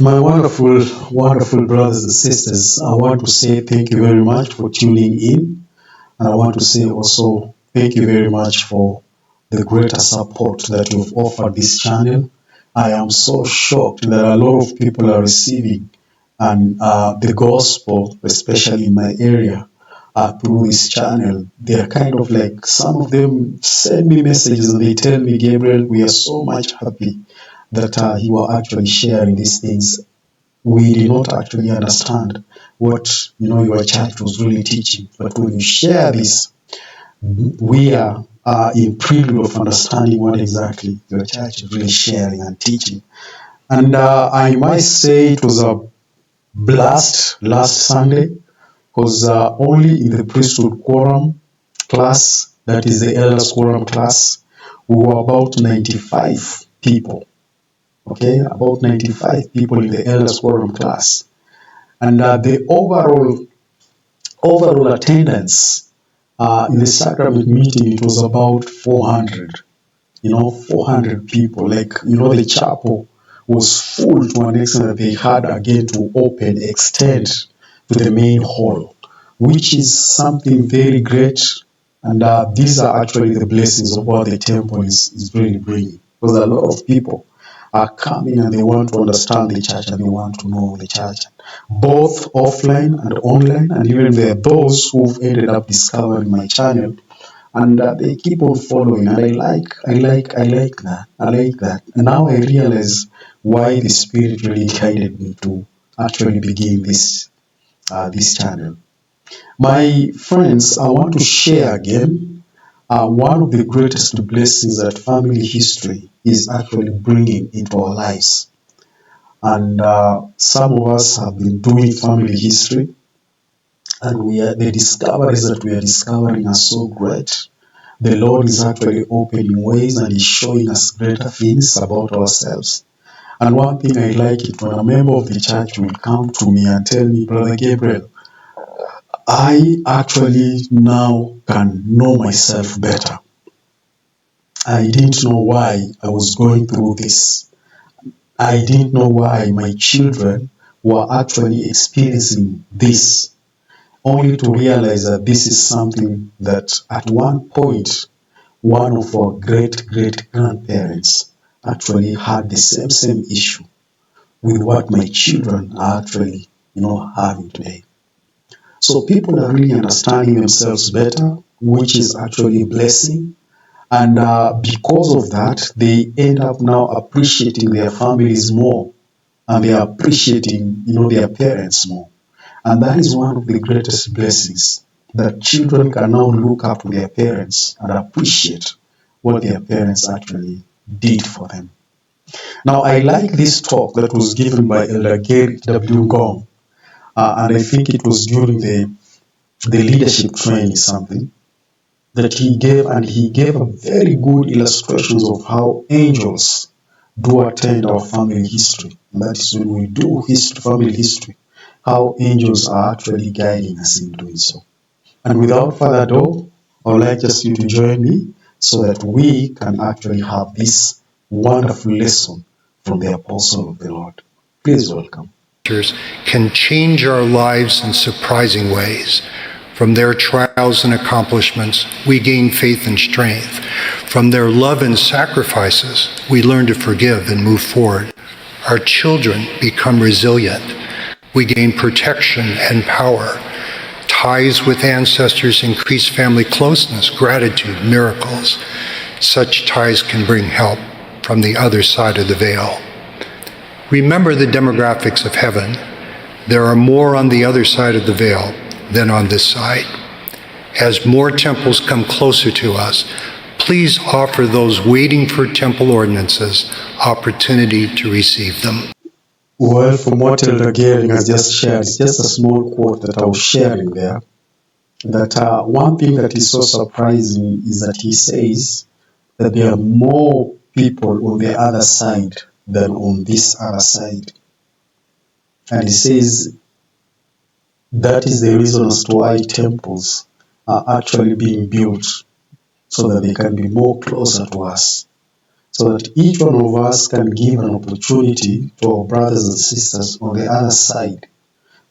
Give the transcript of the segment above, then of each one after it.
My wonderful, wonderful brothers and sisters, I want to say thank you very much for tuning in. And I want to say also thank you very much for the greater support that you've offered this channel. I am so shocked that a lot of people are receiving and the gospel, especially in my area, through this channel. They are kind of like, some of them send me messages and they tell me, Gabriel, we are so much happy that you are actually sharing these things. We did not actually understand what your church was really teaching, but when you share this, we are in privilege of understanding what exactly your church is really sharing and teaching. And I might say it was a blast last Sunday, because only in the priesthood quorum class, that is the elders quorum class, we were about 95 people. Okay, about 95 people in the elders quorum class. And the overall attendance in the sacrament meeting, it was about 400. 400 people. Like, the chapel was full to an extent that they had again to extend to the main hall, which is something very great. And these are actually the blessings of what the temple is really bringing. Because a lot of people are coming and they want to understand the church and they want to know the church, both offline and online. And even there are those who've ended up discovering my channel and they keep on following. And I like that. I like that. And now I realize why the Spirit really guided me to actually begin this channel. My friends, I want to share again one of the greatest blessings that family history is actually bringing into our lives. And some of us have been doing family history, and the discoveries that we are discovering are so great. The Lord is actually opening ways and He's showing us greater things about ourselves. And one thing I like it when a member of the church will come to me and tell me, Brother Gabriel, I actually now can know myself better. I didn't know why I was going through this. I didn't know why my children were actually experiencing this, only to realize that this is something that at one point, one of our great-great-grandparents actually had the same issue with what my children are actually, having today. So people are really understanding themselves better, which is actually a blessing. And because of that, they end up now appreciating their families more, and they are appreciating, their parents more. And that is one of the greatest blessings, that children can now look up to their parents and appreciate what their parents actually did for them. Now, I like this talk that was given by Elder Gary W. Gong, and I think it was during the leadership training something that he gave, and he gave a very good illustrations of how angels do attend our family history. And that is when we do family history, how angels are actually guiding us in doing so. And without further ado, I would like just you to join me so that we can actually have this wonderful lesson from the Apostle of the Lord. Please welcome. Can change our lives in surprising ways. From their trials and accomplishments, we gain faith and strength. From their love and sacrifices, we learn to forgive and move forward. Our children become resilient. We gain protection and power. Ties with ancestors increase family closeness, gratitude, miracles. Such ties can bring help from the other side of the veil. Remember the demographics of heaven. There are more on the other side of the veil than on this side. As more temples come closer to us, please offer those waiting for temple ordinances opportunity to receive them. Well, from what Elder Gehring has just shared, it's just a small quote that I was sharing there. That one thing that is so surprising is that he says that there are more people on the other side than on this other side. And he says that is the reason as to why temples are actually being built, so that they can be more closer to us. so that each one of us can give an opportunity to our brothers and sisters on the other side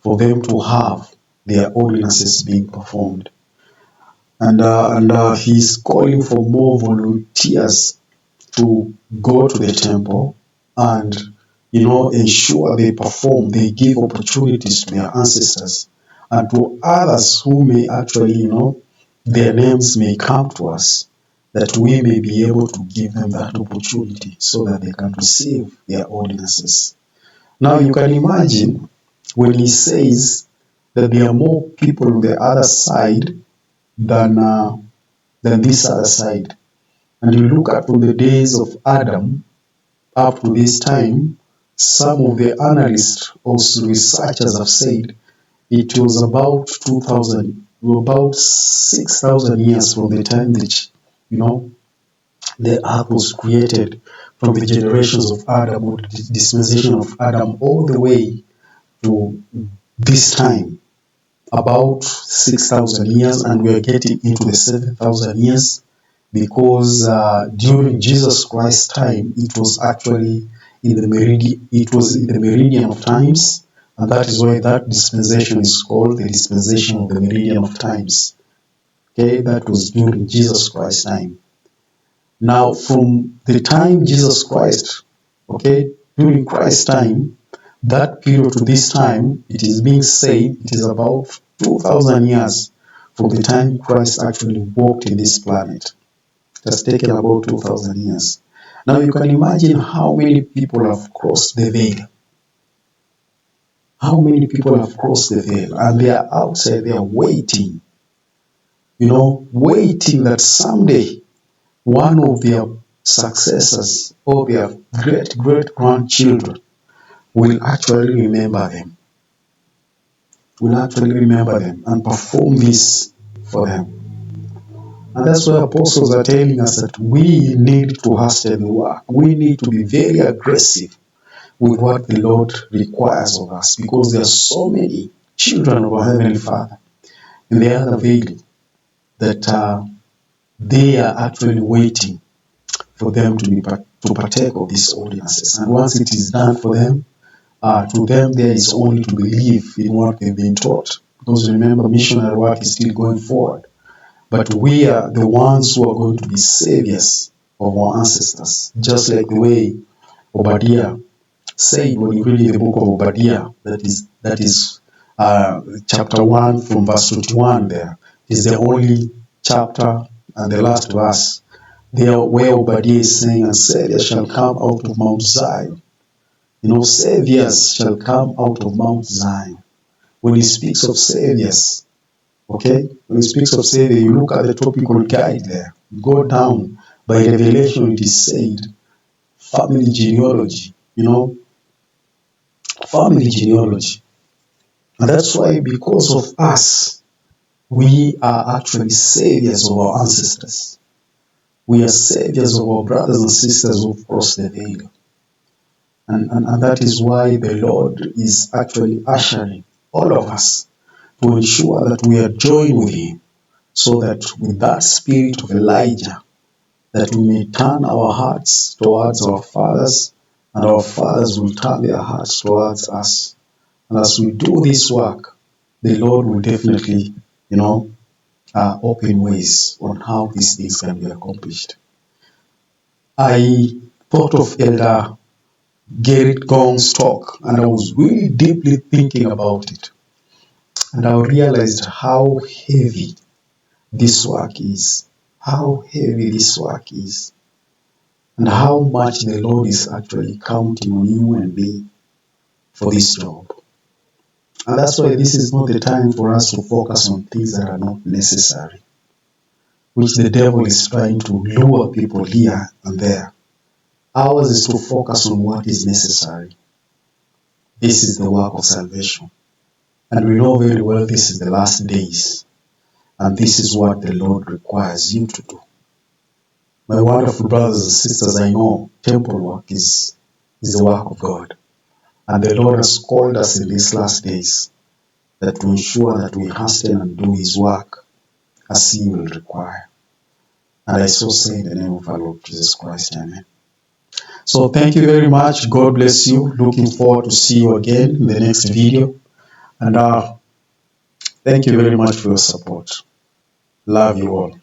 for them to have their ordinances being performed. And he's calling for more volunteers to go to the temple and, ensure they perform, they give opportunities to their ancestors and to others who may actually, their names may come to us, that we may be able to give them that opportunity so that they can receive their ordinances. Now you can imagine when he says that there are more people on the other side than this other side. And you look at from the days of Adam up to this time, some of the analysts or researchers have said it was about 2,000, about 6,000 years from the time that, the earth was created, from the generations of Adam or the dispensation of Adam all the way to this time, about 6,000 years, and we are getting into the 7,000 years because during Jesus Christ's time, it was actually in the meridian. It was in the meridian of times, and that is why that dispensation is called the dispensation of the meridian of times. Okay, that was during Jesus Christ's time. Now, from the time Jesus Christ, okay, during Christ's time, that period to this time, it is being said it is about 2,000 years from the time Christ actually walked in this planet. It has taken about 2,000 years. Now you can imagine how many people have crossed the veil. How many people have crossed the veil and they are outside, they are waiting, waiting that someday one of their successors or their great-great-grandchildren will actually remember them, and perform this for them. And that's why apostles are telling us that we need to hasten the work. We need to be very aggressive with what the Lord requires of us, because there are so many children of our Heavenly Father in the other veil that they are actually waiting for them to partake of these ordinances. And once it is done for them, to them there is only to believe in what they've been taught. Because remember, missionary work is still going forward. But we are the ones who are going to be saviors of our ancestors, just like the way Obadiah said when you read the book of Obadiah, that is chapter 1 from verse 21 there. Is the only chapter and the last verse there where Obadiah is saying, and saviors shall come out of Mount Zion. Saviors shall come out of Mount Zion. When he speaks of saviors, okay, when he speaks of savior, you look at the topical guide there. Go down by revelation, it is said, family genealogy, family genealogy. And that's why, because of us, we are actually saviors of our ancestors. We are saviors of our brothers and sisters who crossed the veil. And that is why the Lord is actually ushering all of us to ensure that we are joined with Him, so that with that spirit of Elijah, that we may turn our hearts towards our fathers, and our fathers will turn their hearts towards us. And as we do this work, the Lord will definitely, open ways on how these things can be accomplished. I thought of Elder Gerrit Gong's talk, and I was really deeply thinking about it. And I realized how heavy this work is, and how much the Lord is actually counting on you and me for this job. And that's why this is not the time for us to focus on things that are not necessary, which the devil is trying to lure people here and there. Ours is to focus on what is necessary. This is the work of salvation. And we know very well this is the last days. And this is what the Lord requires you to do. My wonderful brothers and sisters, I know temple work is the work of God. And the Lord has called us in these last days that to ensure that we hasten and do His work as He will require. And I so say in the name of our Lord Jesus Christ, Amen. So thank you very much. God bless you. Looking forward to see you again in the next video. And thank you very much for your support. Love you all.